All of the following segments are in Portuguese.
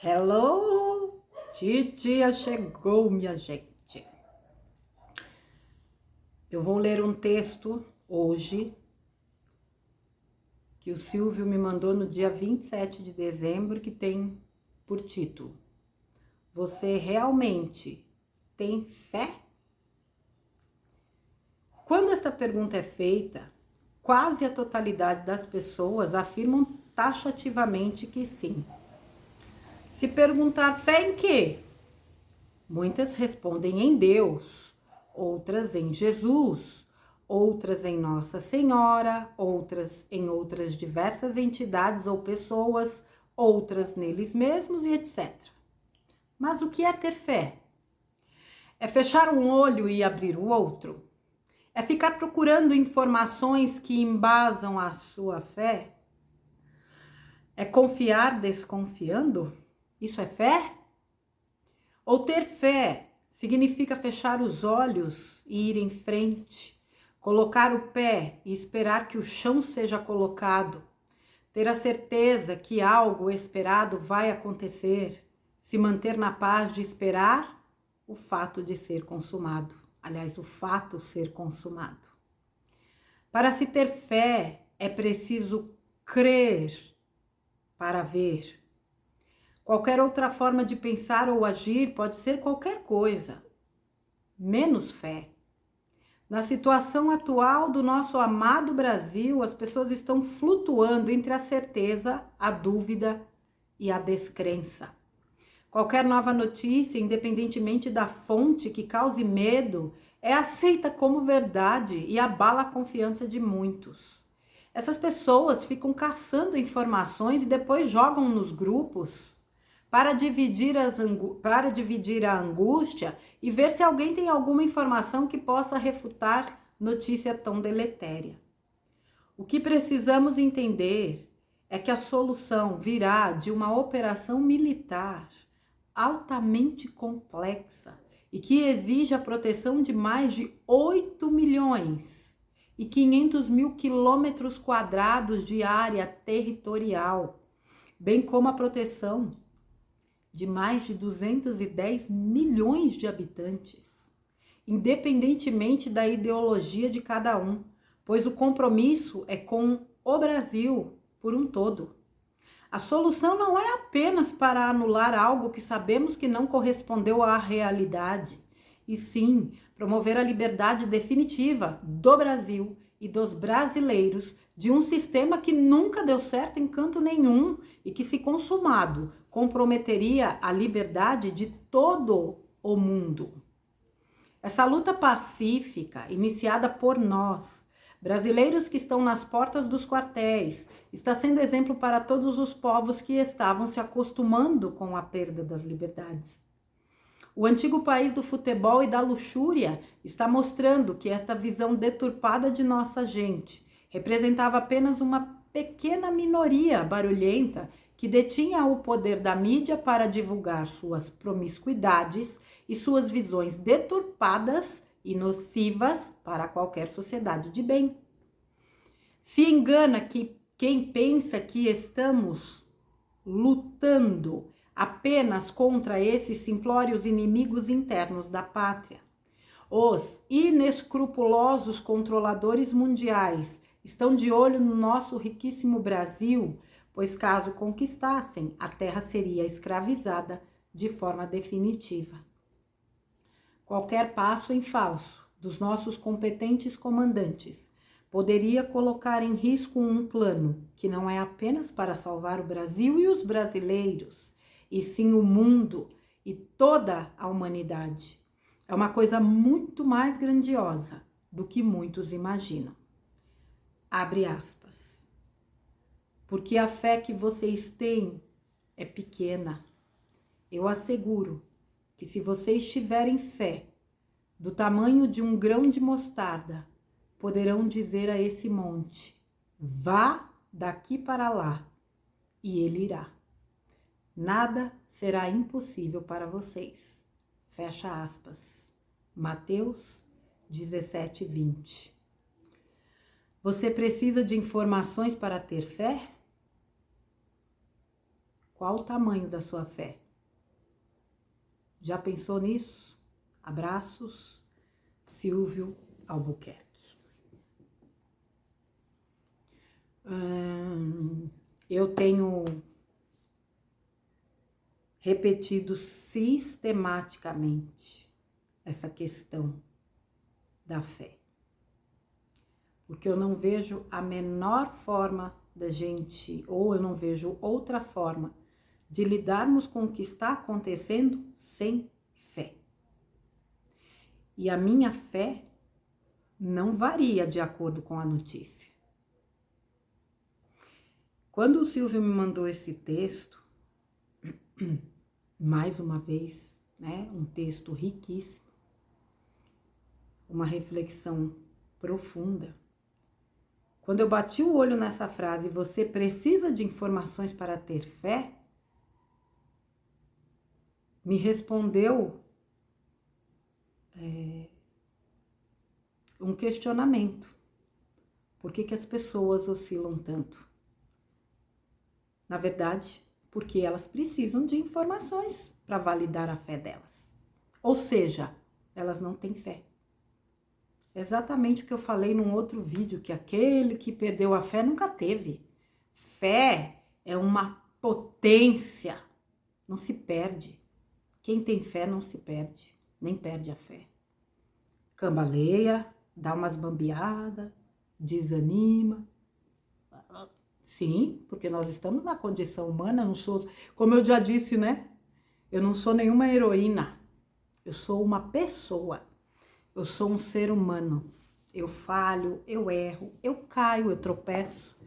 Hello! Titia chegou, minha gente. Eu vou ler um texto hoje que o Silvio me mandou no dia 27 de dezembro, que tem por título: Você realmente tem fé? Quando esta pergunta é feita, quase a totalidade das pessoas afirmam taxativamente que sim. Se perguntar fé em quê? Muitas respondem em Deus, outras em Jesus, outras em Nossa Senhora, outras em outras diversas entidades ou pessoas, outras neles mesmos e etc. Mas o que é ter fé? É fechar um olho e abrir o outro? É ficar procurando informações que embasam a sua fé? É confiar desconfiando? Isso é fé? Ou ter fé significa fechar os olhos e ir em frente, colocar o pé e esperar que o chão seja colocado, ter a certeza que algo esperado vai acontecer, se manter na paz de esperar o fato de ser consumado. Aliás, o fato ser consumado. Para se ter fé, é preciso crer para ver. Qualquer outra forma de pensar ou agir pode ser qualquer coisa, menos fé. Na situação atual do nosso amado Brasil, as pessoas estão flutuando entre a certeza, a dúvida e a descrença. Qualquer nova notícia, independentemente da fonte que cause medo, é aceita como verdade e abala a confiança de muitos. Essas pessoas ficam caçando informações e depois jogam nos grupos para dividir a angústia e ver se alguém tem alguma informação que possa refutar notícia tão deletéria. O que precisamos entender é que a solução virá de uma operação militar altamente complexa e que exige a proteção de mais de 8 milhões e 500 mil quilômetros quadrados de área territorial, bem como a proteção de mais de 210 milhões de habitantes, independentemente da ideologia de cada um, pois o compromisso é com o Brasil por um todo. A solução não é apenas para anular algo que sabemos que não correspondeu à realidade, e sim promover a liberdade definitiva do Brasil e dos brasileiros de um sistema que nunca deu certo em canto nenhum e que, se consumado, comprometeria a liberdade de todo o mundo. Essa luta pacífica, iniciada por nós, brasileiros que estão nas portas dos quartéis, está sendo exemplo para todos os povos que estavam se acostumando com a perda das liberdades. O antigo país do futebol e da luxúria está mostrando que esta visão deturpada de nossa gente representava apenas uma pequena minoria barulhenta que detinha o poder da mídia para divulgar suas promiscuidades e suas visões deturpadas e nocivas para qualquer sociedade de bem. Se engana que quem pensa que estamos lutando apenas contra esses simplórios inimigos internos da pátria. Os inescrupulosos controladores mundiais estão de olho no nosso riquíssimo Brasil, pois caso conquistassem, a terra seria escravizada de forma definitiva. Qualquer passo em falso dos nossos competentes comandantes poderia colocar em risco um plano que não é apenas para salvar o Brasil e os brasileiros, e sim o mundo e toda a humanidade. É uma coisa muito mais grandiosa do que muitos imaginam. Abre aspas. Porque a fé que vocês têm é pequena. Eu asseguro que se vocês tiverem fé do tamanho de um grão de mostarda, poderão dizer a esse monte: vá daqui para lá, e ele irá. Nada será impossível para vocês. Fecha aspas. Mateus 17:20. Você precisa de informações para ter fé? Qual o tamanho da sua fé? Já pensou nisso? Abraços, Silvio Albuquerque. Eu tenho repetido sistematicamente essa questão da fé, porque eu não vejo a menor forma da gente, ou eu não vejo outra forma de lidarmos com o que está acontecendo sem fé. E a minha fé não varia de acordo com a notícia. Quando o Silvio me mandou esse texto, mais uma vez, né, um texto riquíssimo, uma reflexão profunda. Quando eu bati o olho nessa frase, você precisa de informações para ter fé, me respondeu um questionamento. Por que as pessoas oscilam tanto? Na verdade, porque elas precisam de informações para validar a fé delas. Ou seja, elas não têm fé. Exatamente o que eu falei num outro vídeo, que aquele que perdeu a fé nunca teve. Fé é uma potência, não se perde. Quem tem fé não se perde, nem perde a fé. Cambaleia, dá umas bambeadas, desanima. Sim, porque nós estamos na condição humana, não sou, como eu já disse, né? Eu não sou nenhuma heroína, eu sou uma pessoa, eu sou um ser humano. Eu falho, eu erro, eu caio, eu tropeço.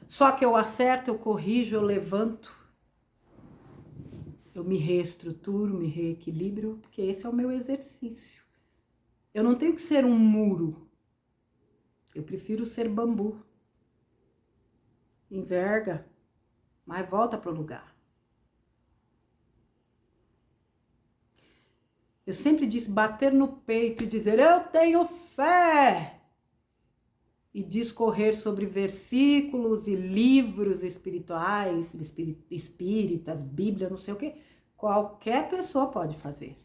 Só que eu acerto, eu corrijo, eu levanto, eu me reestruturo, me reequilibro, porque esse é o meu exercício. Eu não tenho que ser um muro, eu prefiro ser bambu. Enverga, mas volta pro lugar. Eu sempre disse bater no peito e dizer eu tenho fé e discorrer sobre versículos e livros espirituais, espíritas, Bíblia, não sei o que. Qualquer pessoa pode fazer.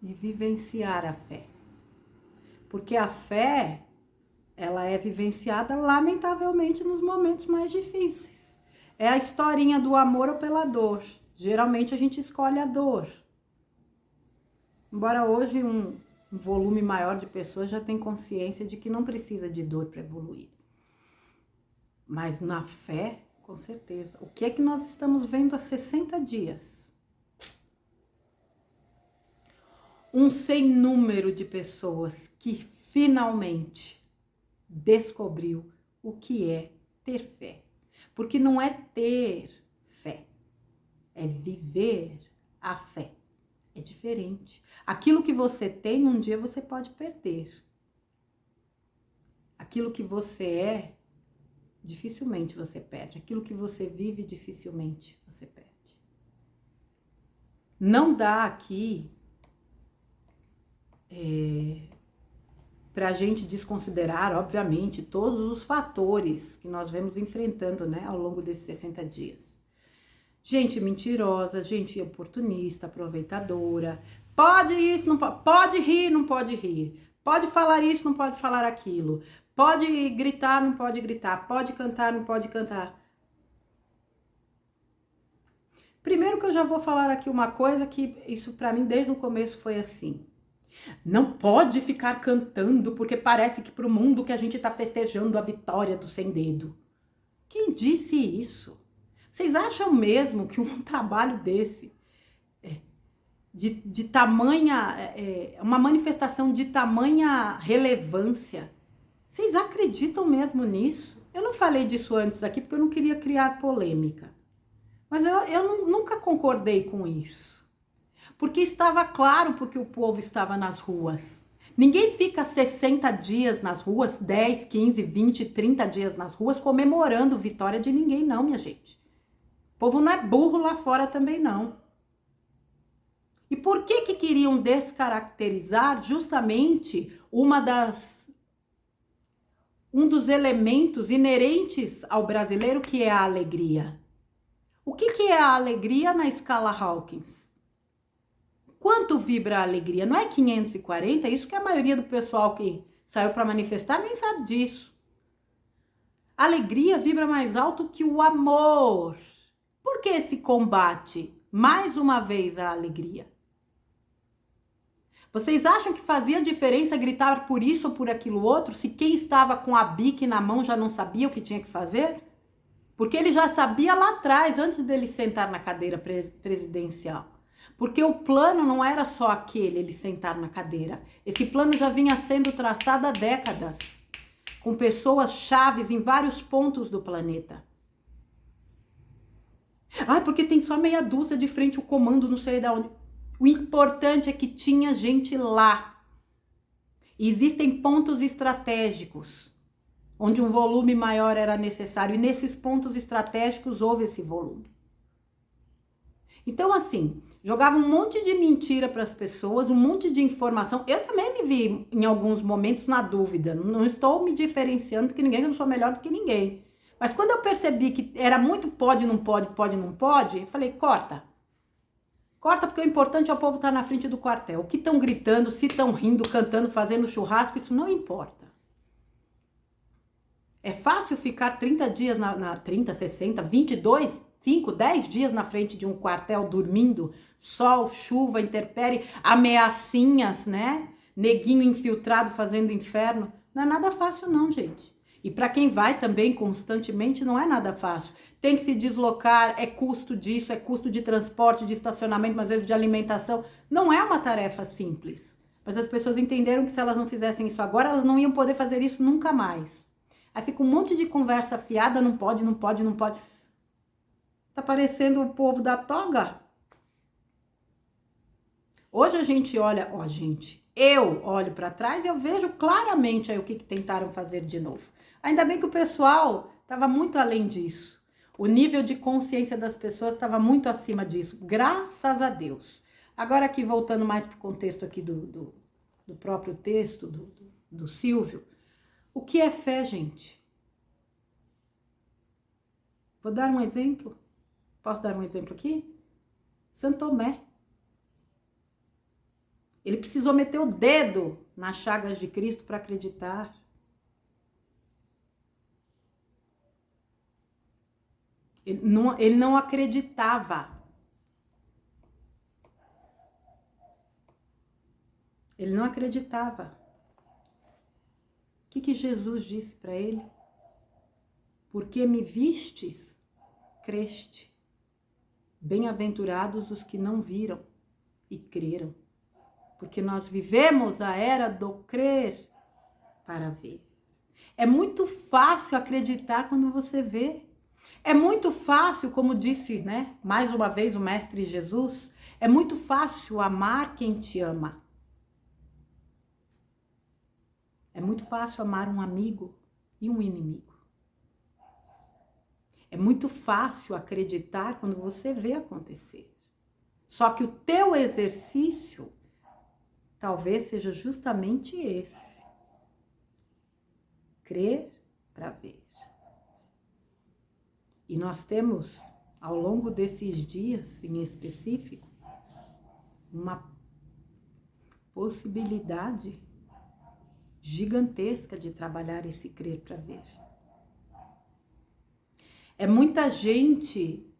E vivenciar a fé. Porque a fé, ela é vivenciada, lamentavelmente, nos momentos mais difíceis. É a historinha do amor ou pela dor. Geralmente a gente escolhe a dor. Embora hoje um volume maior de pessoas já tem consciência de que não precisa de dor para evoluir. Mas na fé, com certeza. O que é que nós estamos vendo há 60 dias? Um sem número de pessoas que finalmente descobriu o que é ter fé. Porque não é ter fé, é viver a fé. É diferente. Aquilo que você tem, um dia você pode perder. Aquilo que você é, dificilmente você perde. Aquilo que você vive, dificilmente você perde. Não dá aqui para a gente desconsiderar, obviamente, todos os fatores que nós vemos enfrentando, né, ao longo desses 60 dias. Gente mentirosa, gente oportunista, aproveitadora. Pode isso, não pode. Pode rir, não pode rir. Pode falar isso, não pode falar aquilo. Pode gritar, não pode gritar. Pode cantar, não pode cantar. Primeiro que eu já vou falar aqui uma coisa que isso para mim desde o começo foi assim. Não pode ficar cantando porque parece que pro mundo que a gente tá festejando a vitória do sem dedo. Quem disse isso? Vocês acham mesmo que um trabalho desse, de tamanha, uma manifestação de tamanha relevância, vocês acreditam mesmo nisso? Eu não falei disso antes aqui porque eu não queria criar polêmica, mas eu nunca concordei com isso, porque estava claro porque o povo estava nas ruas. Ninguém fica 60 dias nas ruas, 10, 15, 20, 30 dias nas ruas comemorando vitória de ninguém não, minha gente. O povo não é burro lá fora também, não. E por que queriam descaracterizar justamente um dos elementos inerentes ao brasileiro, que é a alegria. O que é a alegria na escala Hawkins? Quanto vibra a alegria? Não é 540? Isso que a maioria do pessoal que saiu para manifestar nem sabe disso. A alegria vibra mais alto que o amor. Por que se combate mais uma vez a alegria? Vocês acham que fazia diferença gritar por isso ou por aquilo outro, se quem estava com a bique na mão já não sabia o que tinha que fazer? Porque ele já sabia lá atrás, antes dele sentar na cadeira presidencial. Porque o plano não era só aquele, ele sentar na cadeira. Esse plano já vinha sendo traçado há décadas, com pessoas chaves em vários pontos do planeta. Porque tem só meia dúzia de frente o comando, não sei de onde. O importante é que tinha gente lá. E existem pontos estratégicos, onde um volume maior era necessário. E nesses pontos estratégicos houve esse volume. Então, assim, jogava um monte de mentira para as pessoas, um monte de informação. Eu também me vi em alguns momentos na dúvida. Não estou me diferenciando porque ninguém, eu não sou melhor do que ninguém. Mas quando eu percebi que era muito pode, não pode, pode, não pode, eu falei, corta. Corta, porque o importante é o povo estar na frente do quartel. O que estão gritando, se estão rindo, cantando, fazendo churrasco, isso não importa. É fácil ficar 30 dias, 30, 60, 22, 5, 10 dias na frente de um quartel dormindo, sol, chuva, intempérie, ameaçinhas, né? Neguinho infiltrado fazendo inferno. Não é nada fácil não, gente. E para quem vai também constantemente, não é nada fácil. Tem que se deslocar, é custo disso, é custo de transporte, de estacionamento, às vezes de alimentação. Não é uma tarefa simples. Mas as pessoas entenderam que se elas não fizessem isso agora, elas não iam poder fazer isso nunca mais. Aí fica um monte de conversa fiada, não pode, não pode, não pode. Tá parecendo o povo da toga. Hoje a gente olha, eu olho para trás e eu vejo claramente aí o que tentaram fazer de novo. Ainda bem que o pessoal estava muito além disso. O nível de consciência das pessoas estava muito acima disso, graças a Deus. Agora aqui, voltando mais para o contexto aqui do próprio texto, do Silvio. O que é fé, gente? Vou dar um exemplo. Posso dar um exemplo aqui? Santo Tomé. Ele precisou meter o dedo nas chagas de Cristo para acreditar. Ele não acreditava. Ele não acreditava. O que Jesus disse para ele? Porque me vistes, creste. Bem-aventurados os que não viram e creram. Porque nós vivemos a era do crer para ver. É muito fácil acreditar quando você vê. É muito fácil, como disse, né, mais uma vez o Mestre Jesus, é muito fácil amar quem te ama. É muito fácil amar um amigo e um inimigo. É muito fácil acreditar quando você vê acontecer. Só que o teu exercício talvez seja justamente esse. Crer para ver. E nós temos, ao longo desses dias em específico, uma possibilidade gigantesca de trabalhar esse crer para ver. É muita gente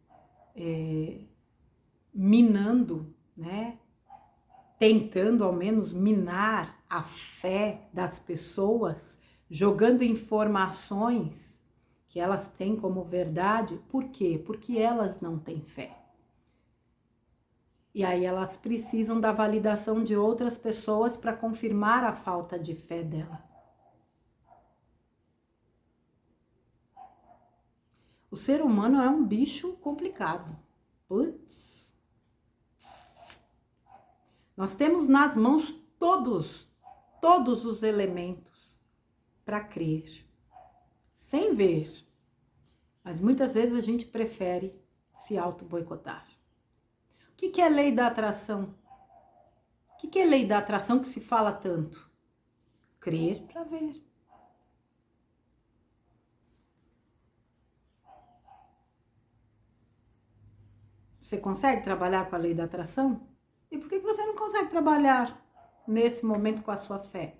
minando, né? Tentando ao menos minar a fé das pessoas, jogando informações que elas têm como verdade. Por quê? Porque elas não têm fé. E aí elas precisam da validação de outras pessoas para confirmar a falta de fé dela. O ser humano é um bicho complicado. Putz. Nós temos nas mãos todos os elementos para crer, sem ver. Mas muitas vezes a gente prefere se auto-boicotar. O que é lei da atração? O que é lei da atração que se fala tanto? Crer para ver. Você consegue trabalhar com a lei da atração? E por que você não consegue trabalhar nesse momento com a sua fé?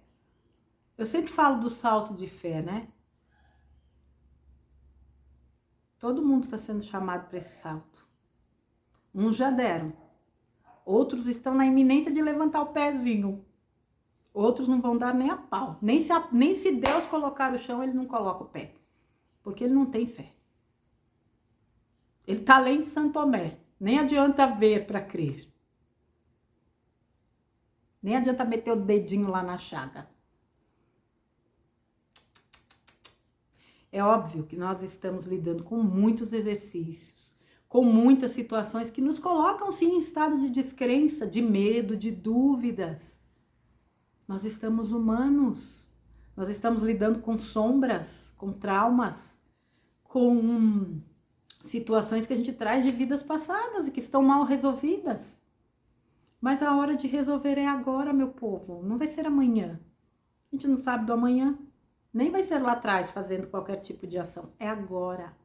Eu sempre falo do salto de fé, né? Todo mundo está sendo chamado para esse salto. Uns já deram. Outros estão na iminência de levantar o pezinho. Outros não vão dar nem a pau. Nem se Deus colocar o chão, eles não colocam o pé. Porque ele não tem fé. Ele está além de Santo Tomé. Nem adianta ver para crer. Nem adianta meter o dedinho lá na chaga. É óbvio que nós estamos lidando com muitos exercícios, com muitas situações que nos colocam sim em estado de descrença, de medo, de dúvidas. Nós estamos humanos. Nós estamos lidando com sombras, com traumas, com situações que a gente traz de vidas passadas e que estão mal resolvidas. Mas a hora de resolver é agora, meu povo. Não vai ser amanhã. A gente não sabe do amanhã. Nem vai ser lá atrás fazendo qualquer tipo de ação. É agora.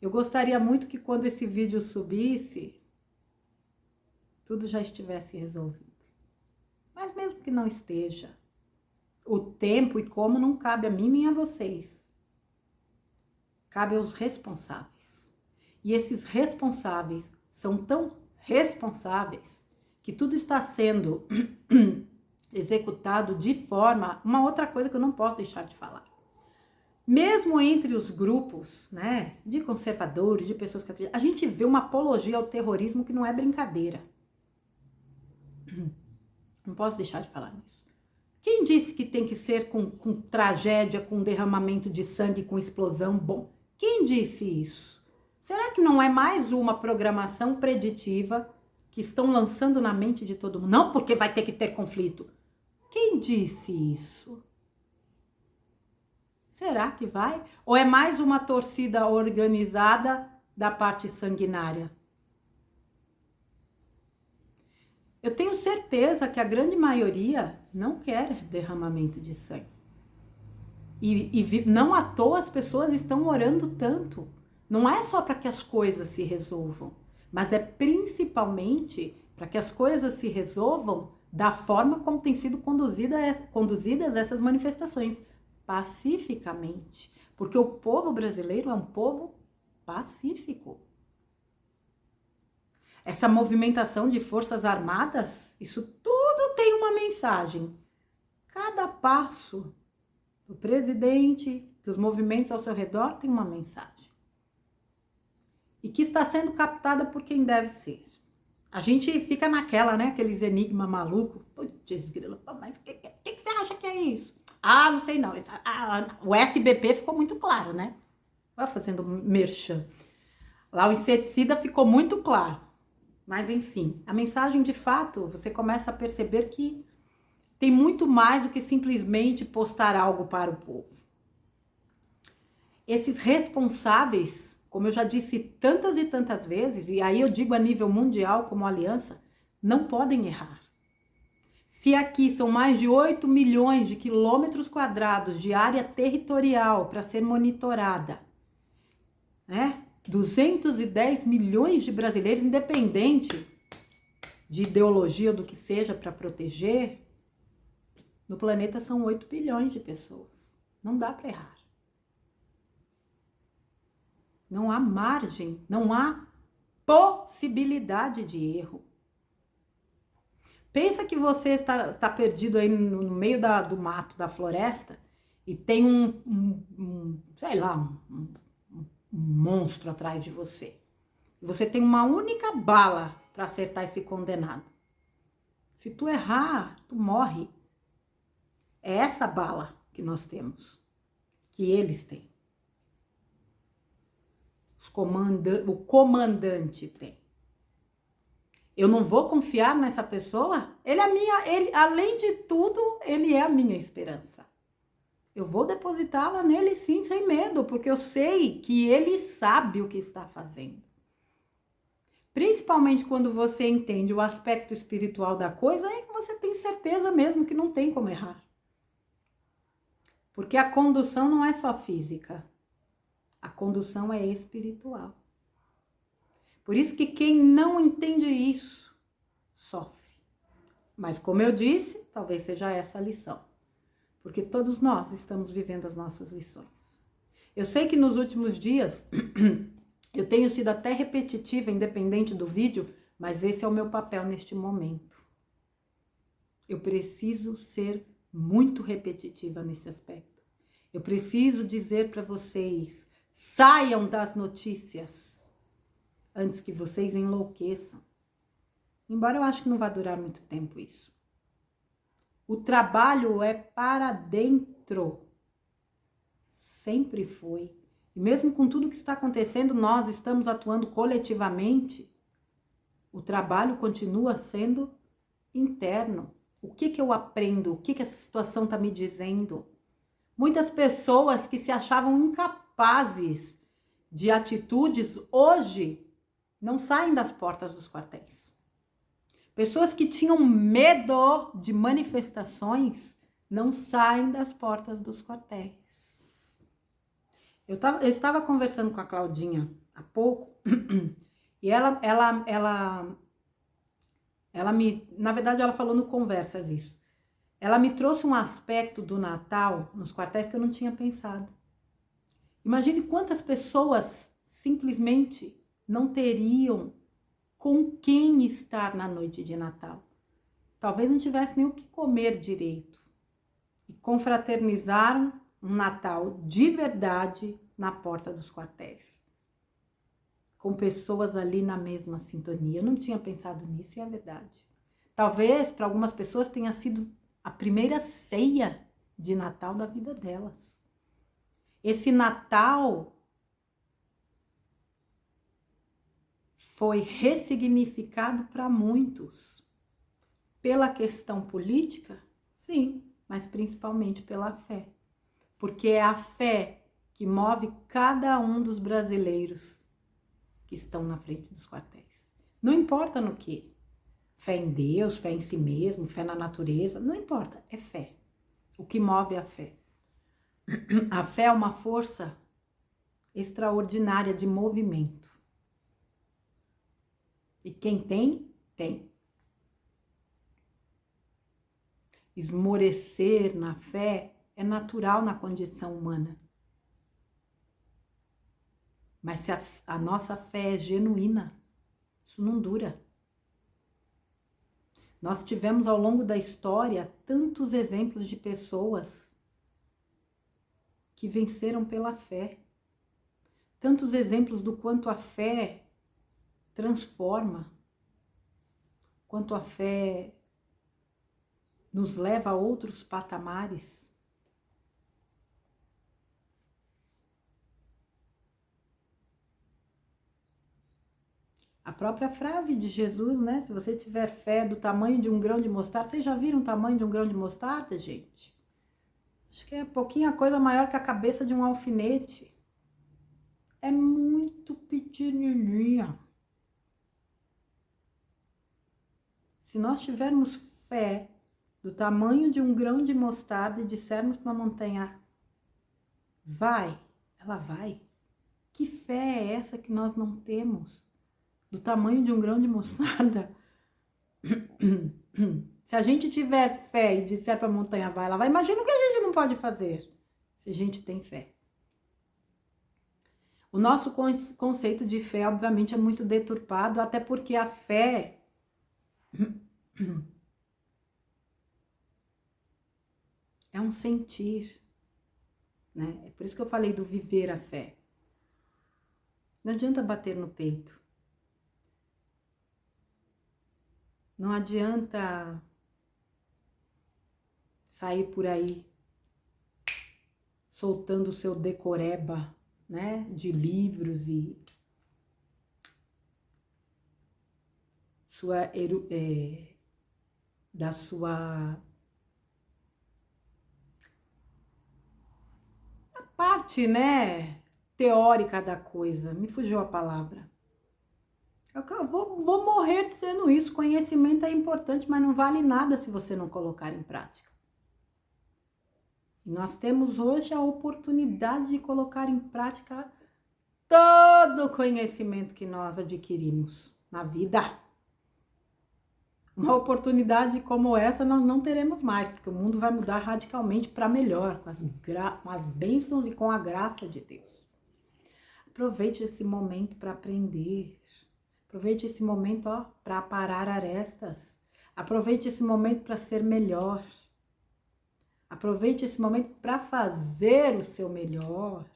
Eu gostaria muito que quando esse vídeo subisse, tudo já estivesse resolvido. Mas mesmo que não esteja, o tempo e como não cabe a mim nem a vocês. Cabe aos responsáveis. E esses responsáveis são tão responsáveis que tudo está sendo executado de forma... Uma outra coisa que eu não posso deixar de falar. Mesmo entre os grupos, né, de conservadores, de pessoas que acreditam, a gente vê uma apologia ao terrorismo que não é brincadeira. Não posso deixar de falar nisso. Quem disse que tem que ser com tragédia, com derramamento de sangue, com explosão? Bom, quem disse isso? Será que não é mais uma programação preditiva que estão lançando na mente de todo mundo? Não, porque vai ter que ter conflito. Quem disse isso? Será que vai? Ou é mais uma torcida organizada da parte sanguinária? Eu tenho certeza que a grande maioria não quer derramamento de sangue. E não à toa as pessoas estão orando tanto. Não é só para que as coisas se resolvam, mas é principalmente para que as coisas se resolvam da forma como têm sido conduzidas essas manifestações, pacificamente. Porque o povo brasileiro é um povo pacífico. Essa movimentação de forças armadas, isso tudo tem uma mensagem. Cada passo do presidente, dos movimentos ao seu redor, tem uma mensagem. E que está sendo captada por quem deve ser. A gente fica naquela, né? Aqueles enigma maluco. Putz, grilo, mas o que você acha que é isso? Ah, não sei não. O SBP ficou muito claro, né? Vai fazendo merchan. Lá o inseticida ficou muito claro. Mas enfim, a mensagem de fato, você começa a perceber que tem muito mais do que simplesmente postar algo para o povo. Esses responsáveis, como eu já disse tantas e tantas vezes, e aí eu digo a nível mundial como aliança, não podem errar. Se aqui são mais de 8 milhões de quilômetros quadrados de área territorial para ser monitorada, né? 210 milhões de brasileiros, independente de ideologia ou do que seja para proteger, no planeta são 8 bilhões de pessoas. Não dá para errar. Não há margem, não há possibilidade de erro. Pensa que você está perdido aí no meio do mato, da floresta, e tem sei lá, um monstro atrás de você. E você tem uma única bala para acertar esse condenado. Se tu errar, tu morre. É essa bala que nós temos, que eles têm. O comandante tem. Eu não vou confiar nessa pessoa? Além de tudo, ele é a minha esperança. Eu vou depositá-la nele sim, sem medo, porque eu sei que ele sabe o que está fazendo. Principalmente quando você entende o aspecto espiritual da coisa, aí você tem certeza mesmo que não tem como errar. Porque a condução não é só física. A condução é espiritual. Por isso que quem não entende isso, sofre. Mas como eu disse, talvez seja essa a lição. Porque todos nós estamos vivendo as nossas lições. Eu sei que nos últimos dias eu tenho sido até repetitiva, independente do vídeo, mas esse é o meu papel neste momento. Eu preciso ser muito repetitiva nesse aspecto. Eu preciso dizer para vocês, saiam das notícias antes que vocês enlouqueçam. Embora eu acho que não vai durar muito tempo isso. O trabalho é para dentro. Sempre foi. E mesmo com tudo que está acontecendo, nós estamos atuando coletivamente. O trabalho continua sendo interno. O que eu aprendo? O que essa situação está me dizendo? Muitas pessoas que se achavam incapazes de atitudes, hoje não saem das portas dos quartéis. Pessoas que tinham medo de manifestações não saem das portas dos quartéis. Eu estava conversando com a Claudinha há pouco e ela me, na verdade ela falou no Conversas isso. Ela me trouxe um aspecto do Natal nos quartéis que eu não tinha pensado. Imagine quantas pessoas simplesmente não teriam com quem estar na noite de Natal. Talvez não tivesse nem o que comer direito. E confraternizaram um Natal de verdade na porta dos quartéis. Com pessoas ali na mesma sintonia. Eu não tinha pensado nisso e é verdade. Talvez para algumas pessoas tenha sido a primeira ceia de Natal da vida delas. Esse Natal foi ressignificado para muitos. Pela questão política, sim, mas principalmente pela fé. Porque é a fé que move cada um dos brasileiros que estão na frente dos quartéis. Não importa no que. Fé em Deus, fé em si mesmo, fé na natureza, não importa, é fé. O que move é a fé. A fé é uma força extraordinária de movimento. E quem tem, tem. Esmorecer na fé é natural na condição humana. Mas se a nossa fé é genuína, isso não dura. Nós tivemos ao longo da história tantos exemplos de pessoas que venceram pela fé. Tantos exemplos do quanto a fé transforma, quanto a fé nos leva a outros patamares. A própria frase de Jesus, né? Se você tiver fé do tamanho de um grão de mostarda, vocês já viram o tamanho de um grão de mostarda, gente? Acho que é pouquinha coisa maior que a cabeça de um alfinete. É muito pequenininha. Se nós tivermos fé do tamanho de um grão de mostarda e dissermos para uma montanha, vai, ela vai. Que fé é essa que nós não temos? Do tamanho de um grão de mostarda. Se a gente tiver fé e disser para a montanha vai, ela vai. Imagina o que a gente não pode fazer se a gente tem fé. O nosso conceito de fé, obviamente, é muito deturpado, até porque a fé é um sentir, né? É por isso que eu falei do viver a fé. Não adianta bater no peito. Não adianta sair por aí soltando o seu decoreba, né, de livros e da sua parte, né, teórica da coisa. Me fugiu a palavra. Eu vou morrer dizendo isso. Conhecimento é importante, mas não vale nada se você não colocar em prática. E nós temos hoje a oportunidade de colocar em prática todo o conhecimento que nós adquirimos na vida. Uma oportunidade como essa nós não teremos mais, porque o mundo vai mudar radicalmente para melhor, com as bênçãos e com a graça de Deus. Aproveite esse momento para aprender. Aproveite esse momento para parar arestas. Aproveite esse momento para ser melhor. Aproveite esse momento para fazer o seu melhor.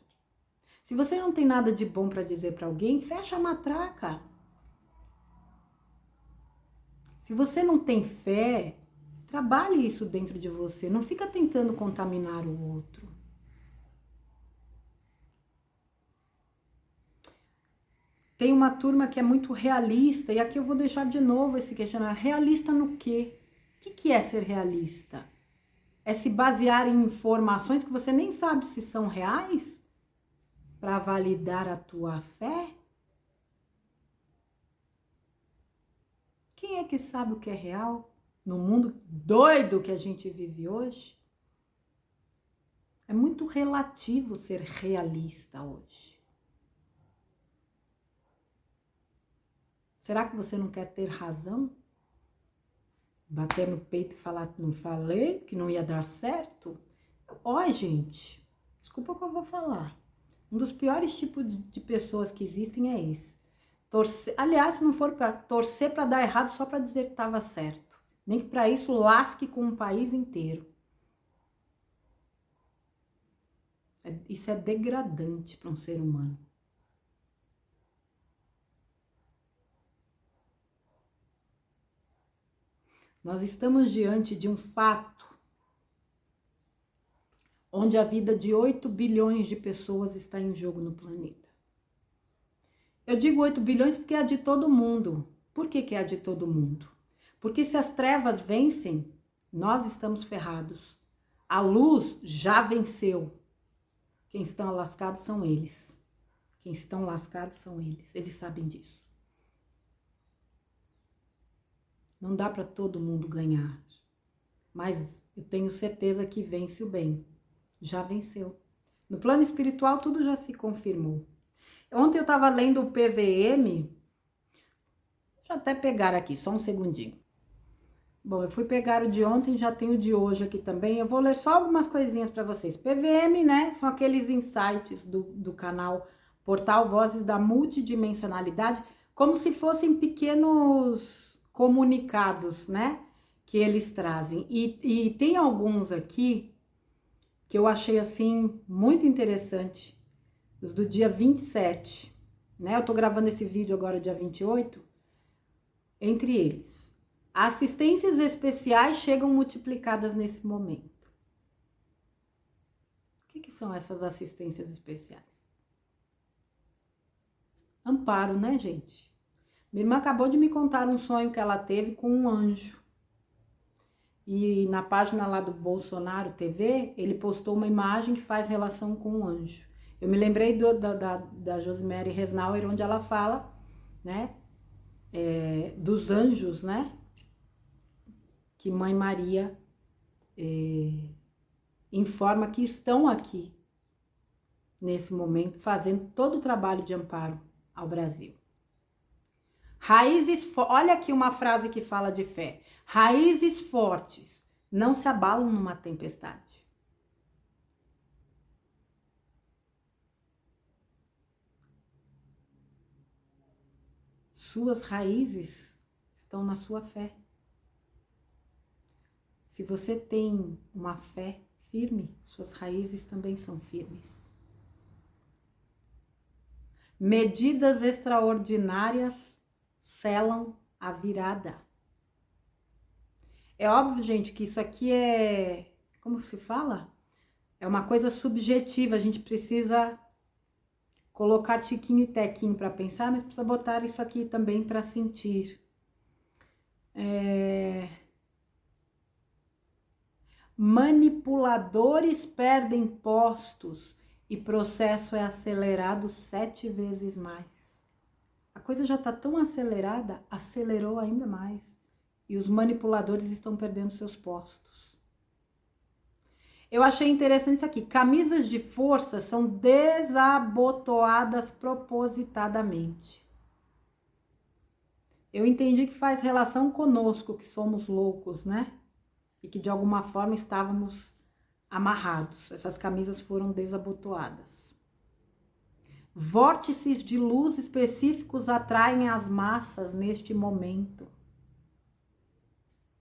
Se você não tem nada de bom para dizer para alguém, fecha a matraca. Se você não tem fé, trabalhe isso dentro de você. Não fica tentando contaminar o outro. Tem uma turma que é muito realista, e aqui eu vou deixar de novo esse questionamento. Realista no quê? O que é ser realista? É se basear em informações que você nem sabe se são reais para validar a tua fé? Quem é que sabe o que é real no mundo doido que a gente vive hoje? É muito relativo ser realista hoje. Será que você não quer ter razão? Bater no peito e falar, não falei, que não ia dar certo? Ó, gente, desculpa o que eu vou falar. Um dos piores tipos de pessoas que existem é esse. Torcer, aliás, se não for para torcer para dar errado só para dizer que estava certo. Nem que para isso lasque com um país inteiro. Isso é degradante para um ser humano. Nós estamos diante de um fato onde a vida de 8 bilhões de pessoas está em jogo no planeta. Eu digo 8 bilhões porque é a de todo mundo. Por que é a de todo mundo? Porque se as trevas vencem, nós estamos ferrados. A luz já venceu. Quem estão lascados são eles. Quem estão lascados são eles. Eles sabem disso. Não dá para todo mundo ganhar. Mas eu tenho certeza que vence o bem. Já venceu. No plano espiritual, tudo já se confirmou. Ontem eu estava lendo o PVM. Deixa eu até pegar aqui, só um segundinho. Bom, eu fui pegar o de ontem, já tenho o de hoje aqui também. Eu vou ler só algumas coisinhas para vocês. PVM, né? São aqueles insights do canal Portal Vozes da Multidimensionalidade, como se fossem pequenos comunicados, né? Que eles trazem. E tem alguns aqui que eu achei, assim, muito interessante. Os do dia 27, né? Eu tô gravando esse vídeo agora, dia 28. Entre eles, assistências especiais chegam multiplicadas nesse momento. O que são essas assistências especiais? Amparo, né, gente? Minha irmã acabou de me contar um sonho que ela teve com um anjo. E na página lá do Bolsonaro TV, ele postou uma imagem que faz relação com um anjo. Eu me lembrei da Josimere Resnauer, onde ela fala, né, dos anjos, né, que Mãe Maria informa que estão aqui, nesse momento, fazendo todo o trabalho de amparo ao Brasil. Olha aqui uma frase que fala de fé. Raízes fortes não se abalam numa tempestade. Suas raízes estão na sua fé. Se você tem uma fé firme, suas raízes também são firmes. Medidas extraordinárias selam a virada. É óbvio, gente, que isso aqui é... Como se fala? É uma coisa subjetiva. A gente precisa colocar tiquinho e tequinho para pensar, mas precisa botar isso aqui também para sentir. Manipuladores perdem postos e processo é acelerado 7 vezes mais. A coisa já está tão acelerada, acelerou ainda mais. E os manipuladores estão perdendo seus postos. Eu achei interessante isso aqui. Camisas de força são desabotoadas propositadamente. Eu entendi que faz relação conosco, que somos loucos, né? E que de alguma forma estávamos amarrados. Essas camisas foram desabotoadas. Vórtices de luz específicos atraem as massas neste momento.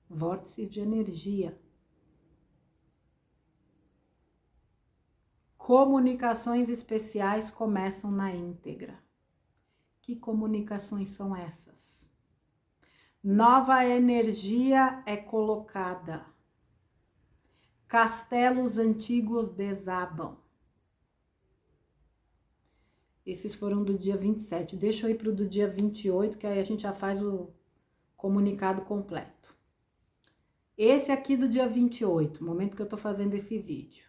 Vórtices de energia. Comunicações especiais começam na íntegra. Que comunicações são essas? Nova energia é colocada. Castelos antigos desabam. Esses foram do dia 27. Deixa eu ir para o do dia 28, que aí a gente já faz o comunicado completo. Esse aqui do dia 28, momento que eu tô fazendo esse vídeo.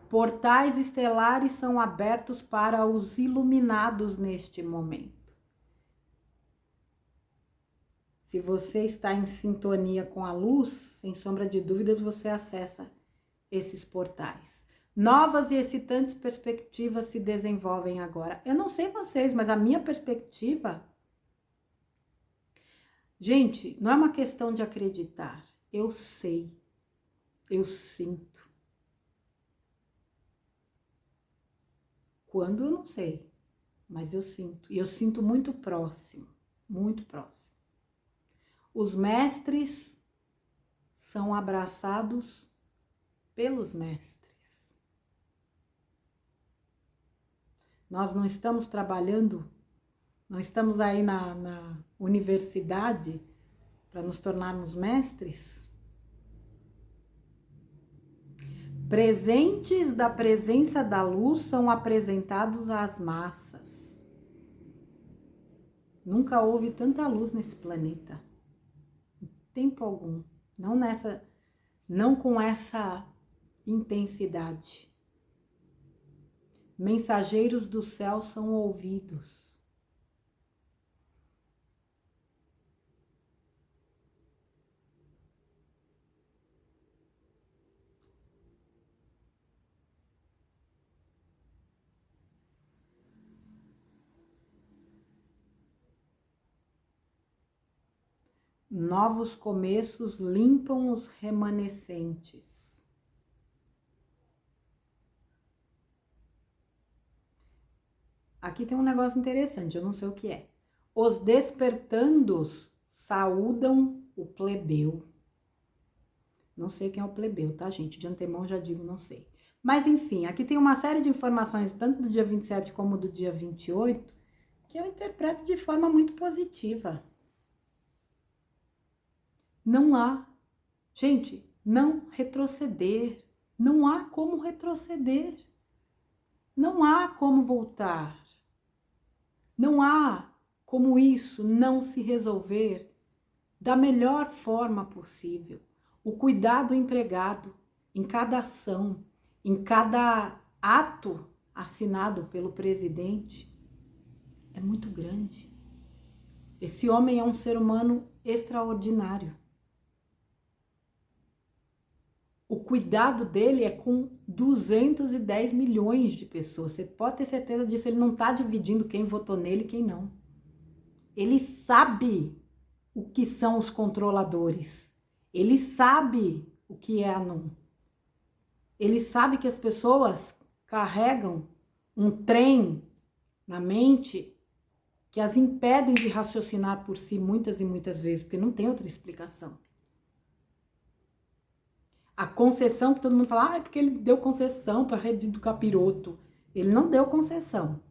Portais estelares são abertos para os iluminados neste momento. Se você está em sintonia com a luz, sem sombra de dúvidas, você acessa esses portais. Novas e excitantes perspectivas se desenvolvem agora. Eu não sei vocês, mas a minha perspectiva... Gente, não é uma questão de acreditar. Eu sei. Eu sinto. Quando eu não sei, mas eu sinto. E eu sinto muito próximo, muito próximo. Os mestres são abraçados pelos mestres. Nós não estamos trabalhando, não estamos aí na universidade para nos tornarmos mestres. Presentes da presença da luz são apresentados às massas. Nunca houve tanta luz nesse planeta. Em tempo algum. Não com essa intensidade. Mensageiros do céu são ouvidos. Novos começos limpam os remanescentes. Aqui tem um negócio interessante, eu não sei o que é. Os despertandos saúdam o plebeu. Não sei quem é o plebeu, tá, gente? De antemão já digo, não sei. Mas, enfim, aqui tem uma série de informações, tanto do dia 27 como do dia 28, que eu interpreto de forma muito positiva. Não há, gente, não retroceder. Não há como retroceder. Não há como voltar. Não há como isso não se resolver da melhor forma possível. O cuidado empregado em cada ação, em cada ato assinado pelo presidente é muito grande. Esse homem é um ser humano extraordinário. O cuidado dele é com 210 milhões de pessoas. Você pode ter certeza disso. Ele não está dividindo quem votou nele e quem não. Ele sabe o que são os controladores. Ele sabe o que é ANON. Ele sabe que as pessoas carregam um trem na mente que as impedem de raciocinar por si muitas e muitas vezes, porque não tem outra explicação. A concessão que todo mundo fala, é porque ele deu concessão para a rede do capiroto. Ele não deu concessão.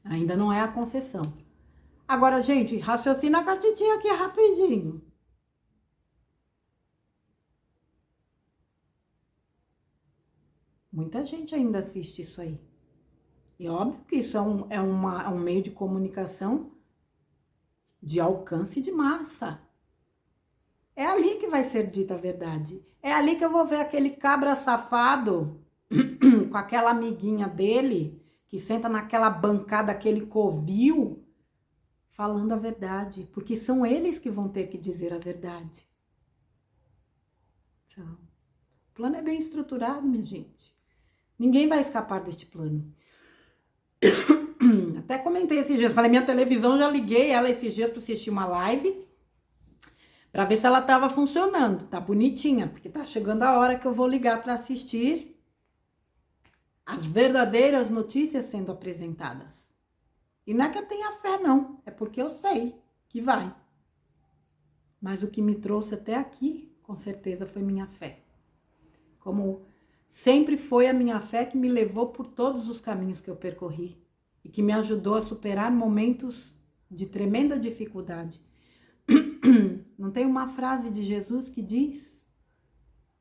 Ainda não é a concessão. Agora, gente, raciocina com a titia aqui rapidinho. Muita gente ainda assiste isso aí. E óbvio que isso é um meio de comunicação de alcance de massa. É ali que vai ser dita a verdade. É ali que eu vou ver aquele cabra safado com aquela amiguinha dele que senta naquela bancada, aquele covil, falando a verdade. Porque são eles que vão ter que dizer a verdade. Então, o plano é bem estruturado, minha gente. Ninguém vai escapar deste plano. Até comentei esses dias, falei, minha televisão, já liguei ela esses dias para assistir uma live, para ver se ela tava funcionando. Tá bonitinha, porque tá chegando a hora que eu vou ligar para assistir as verdadeiras notícias sendo apresentadas. E não é que eu tenha fé, não. É porque eu sei que vai. Mas o que me trouxe até aqui, com certeza, foi minha fé. Como sempre foi a minha fé que me levou por todos os caminhos que eu percorri e que me ajudou a superar momentos de tremenda dificuldade. Não tem uma frase de Jesus que diz: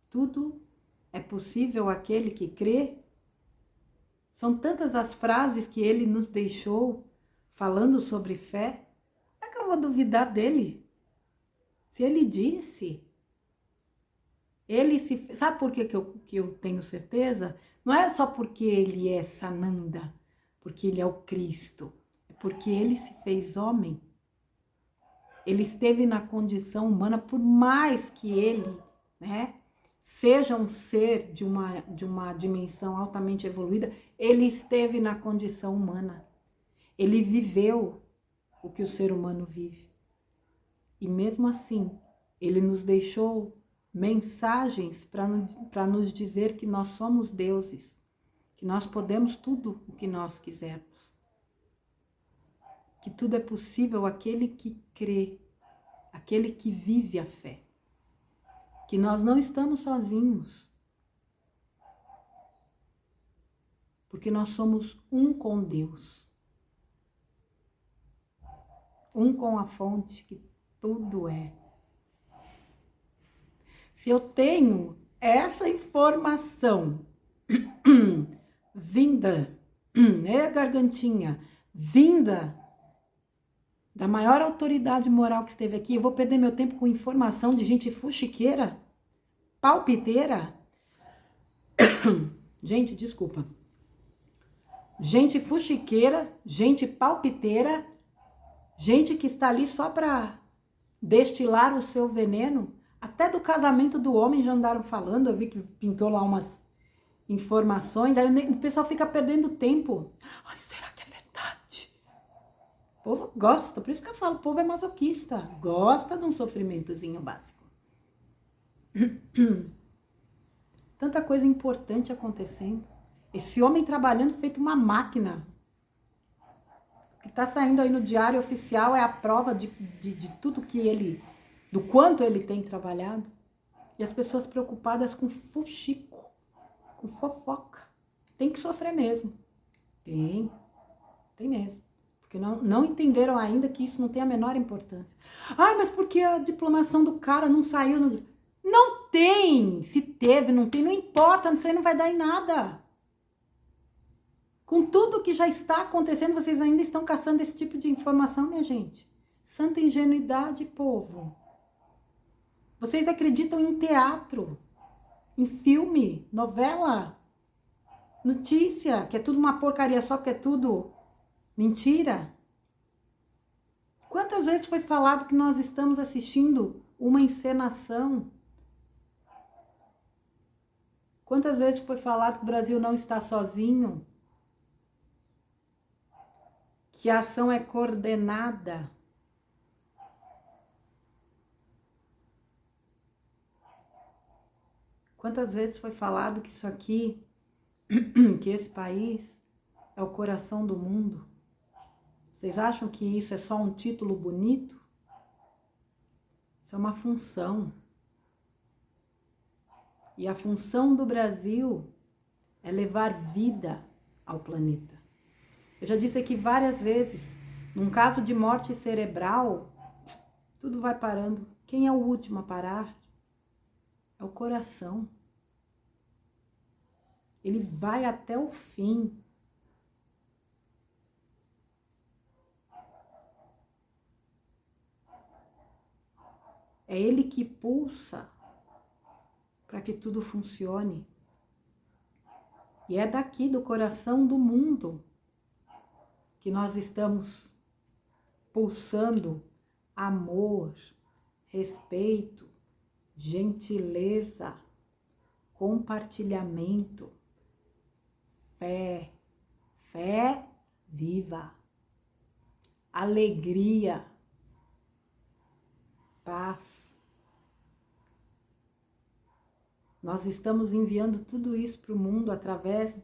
tudo é possível àquele que crê? São tantas as frases que ele nos deixou falando sobre fé. Como é que eu vou duvidar dele? Se ele disse, ele se... Sabe por que eu tenho certeza? Não é só porque ele é Sananda, porque ele é o Cristo. É porque ele se fez homem. Ele esteve na condição humana, por mais que ele, né, seja um ser de uma dimensão altamente evoluída, ele esteve na condição humana. Ele viveu o que o ser humano vive. E mesmo assim, ele nos deixou mensagens para nos dizer que nós somos deuses, que nós podemos tudo o que nós quisermos. Que tudo é possível àquele que crê, aquele que vive a fé. Que nós não estamos sozinhos. Porque nós somos um com Deus. Um com a fonte que tudo é. Se eu tenho essa informação vinda, gargantinha, vinda da maior autoridade moral que esteve aqui, eu vou perder meu tempo com informação de gente fuxiqueira, palpiteira? Gente, desculpa. Gente fuxiqueira, gente palpiteira, gente que está ali só para destilar o seu veneno. Até do casamento do homem já andaram falando, eu vi que pintou lá umas informações, aí o pessoal fica perdendo tempo. Ai, será que é verdade? O povo gosta, por isso que eu falo, o povo é masoquista, gosta de um sofrimentozinho básico. Tanta coisa importante acontecendo. Esse homem trabalhando feito uma máquina. O que está saindo aí no diário oficial é a prova de tudo que ele, do quanto ele tem trabalhado. E as pessoas preocupadas com fuxico, com fofoca. Tem que sofrer mesmo. Tem mesmo. Porque não entenderam ainda que isso não tem a menor importância. Ai, mas por que a diplomação do cara não saiu? Não tem! Se teve, não tem, não importa, isso aí não vai dar em nada. Com tudo que já está acontecendo, vocês ainda estão caçando esse tipo de informação, minha gente? Santa ingenuidade, povo. Vocês acreditam em teatro, em filme, novela, notícia, que é tudo uma porcaria só, porque é tudo mentira? Quantas vezes foi falado que nós estamos assistindo uma encenação? Quantas vezes foi falado que o Brasil não está sozinho? Que a ação é coordenada? Quantas vezes foi falado que isso aqui, que esse país é o coração do mundo? Vocês acham que isso é só um título bonito? Isso é uma função. E a função do Brasil é levar vida ao planeta. Eu já disse aqui várias vezes, num caso de morte cerebral, tudo vai parando. Quem é o último a parar? É o coração. Ele vai até o fim. É ele que pulsa para que tudo funcione. E é daqui, do coração do mundo, que nós estamos pulsando amor, respeito, gentileza, compartilhamento, fé viva, alegria, paz. Nós estamos enviando tudo isso para o mundo através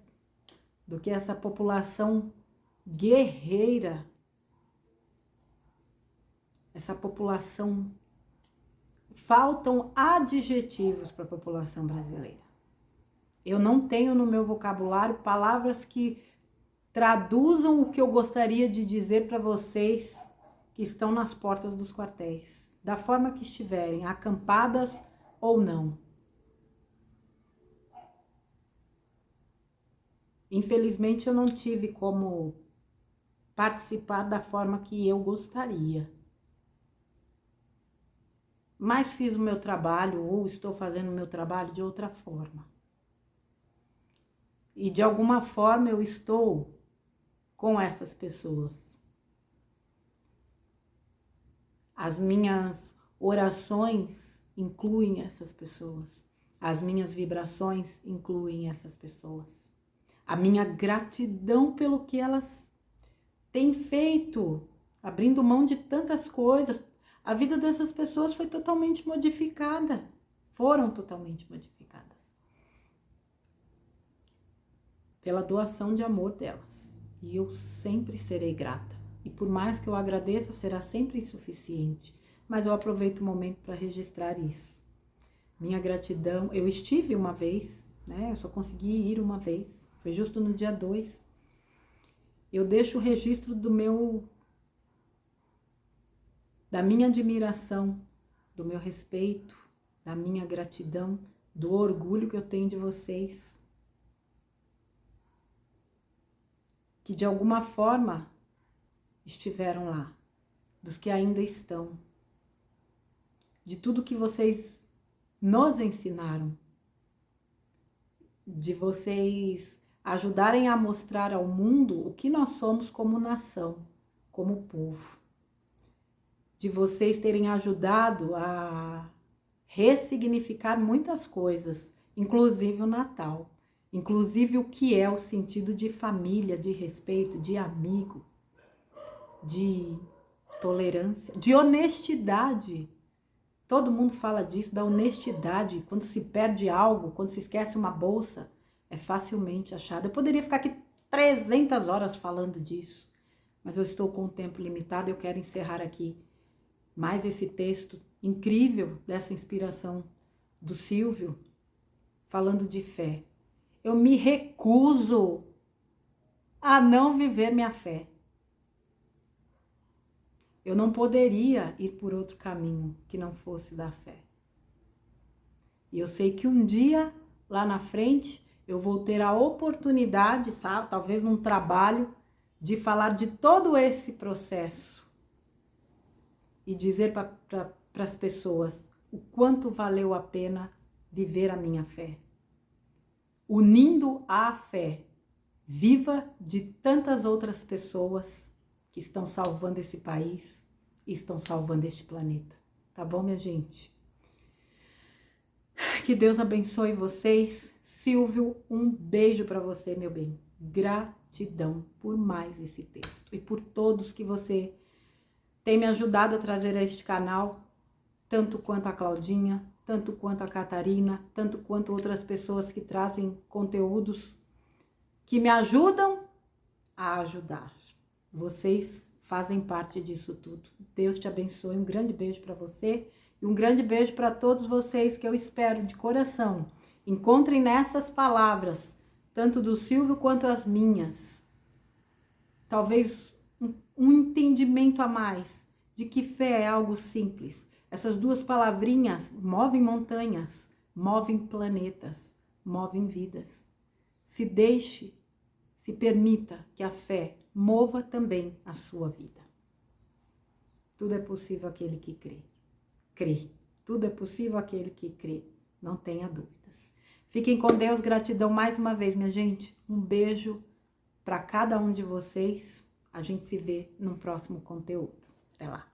do que essa população guerreira, essa população, faltam adjetivos para a população brasileira. Eu não tenho no meu vocabulário palavras que traduzam o que eu gostaria de dizer para vocês que estão nas portas dos quartéis, da forma que estiverem, acampadas ou não. Infelizmente eu não tive como participar da forma que eu gostaria. Mas fiz o meu trabalho, ou estou fazendo o meu trabalho de outra forma. E de alguma forma eu estou com essas pessoas. As minhas orações incluem essas pessoas. As minhas vibrações incluem essas pessoas. A minha gratidão pelo que elas têm feito, abrindo mão de tantas coisas. A vida dessas pessoas foi totalmente modificada. Foram totalmente modificadas. Pela doação de amor delas. E eu sempre serei grata. E por mais que eu agradeça, será sempre insuficiente. Mas eu aproveito o momento para registrar isso. Minha gratidão, eu estive uma vez, né? Eu só consegui ir uma vez. Foi justo no dia 2. Eu deixo o registro da minha admiração, do meu respeito, da minha gratidão, do orgulho que eu tenho de vocês. Que de alguma forma estiveram lá, dos que ainda estão, de tudo que vocês nos ensinaram, de vocês ajudarem a mostrar ao mundo o que nós somos como nação, como povo, de vocês terem ajudado a ressignificar muitas coisas, inclusive o Natal, inclusive o que é o sentido de família, de respeito, de amigo, de tolerância, de honestidade. Todo mundo fala disso, da honestidade. Quando se perde algo, quando se esquece uma bolsa, é facilmente achada. Eu poderia ficar aqui 300 horas falando disso, mas eu estou com o tempo limitado e eu quero encerrar aqui mais esse texto incrível dessa inspiração do Silvio, falando de fé. Eu me recuso a não viver minha fé. Eu não poderia ir por outro caminho que não fosse da fé. E eu sei que um dia, lá na frente, eu vou ter a oportunidade, sabe, talvez num trabalho, de falar de todo esse processo e dizer para as pessoas o quanto valeu a pena viver a minha fé. Unindo a fé viva de tantas outras pessoas que estão salvando esse país e estão salvando este planeta. Tá bom, minha gente? Que Deus abençoe vocês. Silvio, um beijo para você, meu bem. Gratidão por mais esse texto e por todos que você tem me ajudado a trazer a este canal, tanto quanto a Claudinha, tanto quanto a Catarina, tanto quanto outras pessoas que trazem conteúdos que me ajudam a ajudar. Vocês fazem parte disso tudo. Deus te abençoe. Um grande beijo para você e um grande beijo para todos vocês que eu espero de coração encontrem nessas palavras, tanto do Silvio quanto as minhas, talvez um entendimento a mais de que fé é algo simples. Essas duas palavrinhas movem montanhas, movem planetas, movem vidas. Se deixe, se permita que a fé mova também a sua vida. Tudo é possível aquele que crê. Crê. Tudo é possível aquele que crê. Não tenha dúvidas. Fiquem com Deus. Gratidão mais uma vez, minha gente. Um beijo para cada um de vocês. A gente se vê no próximo conteúdo. Até lá.